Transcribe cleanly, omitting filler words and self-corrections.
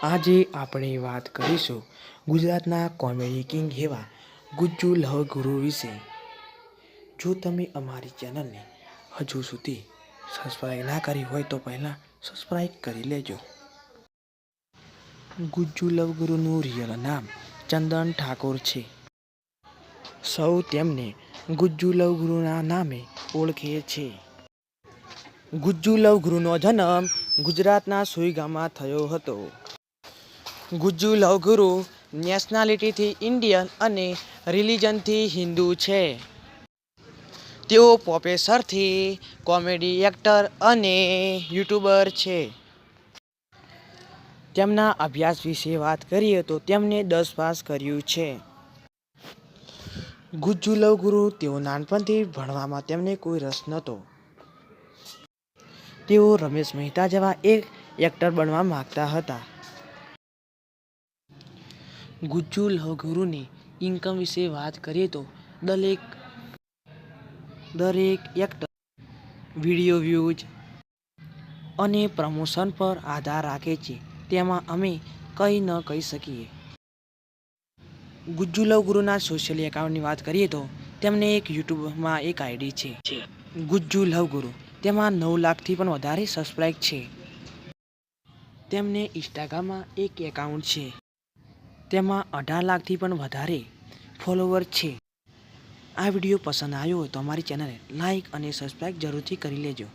આજે આપણે વાત કરીશું ગુજરાતના કોમેડી કિંગ એવા ગુજ્જુ લવગુરુ વિશે। જો તમે અમારી ચેનલને હજુ સુધી સબસ્ક્રાઈબ ના કરી હોય તો પહેલાં સબસ્ક્રાઈબ કરી લેજો। ગુજ્જુ લવગુરુનું રિયલ નામ ચંદન ઠાકોર છે। સૌ તેમને ગુજ્જુ લવગુરુના નામે ઓળખે છે। ગુજ્જુ લવગુરુનો જન્મ ગુજરાતના સુઈ ગામમાં થયો હતો। ગુજ્જુ લવગુરુ નેશનાલિટીથી ઇન્ડિયન અને રિલિજનથી હિન્દુ છે। તેઓ પ્રોફેસરથી કોમેડી એક્ટર અને યુટ્યુબર છે। તેમના અભ્યાસ વિશે વાત કરીએ તો તેમણે 10 પાસ કર્યું છે। ગુજ્જુ લવગુરુ તેઓ નાનપણથી ભણવામાં તેમને કોઈ રસ નહોતો। તેઓ રમેશ મહેતા જેવા એક એક્ટર બનવા માંગતા હતા। ગુજ્જુ લવગુરુની ઇન્કમ વિશે વાત કરીએ તો દરેક એક્ટર વિડીયો વ્યૂઝ અને પ્રમોશન પર આધાર રાખે છે। તેમાં અમે કંઈ ન કહી શકીએ। ગુજ્જુ લવગુરુના સોશિયલ એકાઉન્ટની વાત કરીએ તો તેમને એક યુટ્યુબમાં એક આઈડી છે ગુજ્જુ લવગુરુ। તેમાં 9 લાખથી પણ વધારે સબસ્ક્રાઇબ છે। તેમને ઇન્સ્ટાગ્રામમાં એક એકાઉન્ટ છે। તેમાં 18 લાખથી પણ વધારે ફોલોવર છે। આ વિડીયો પસંદ આવ્યો હોય તો અમારી ચેનલને લાઈક અને સબસ્ક્રાઈબ જરૂરથી કરી લેજો।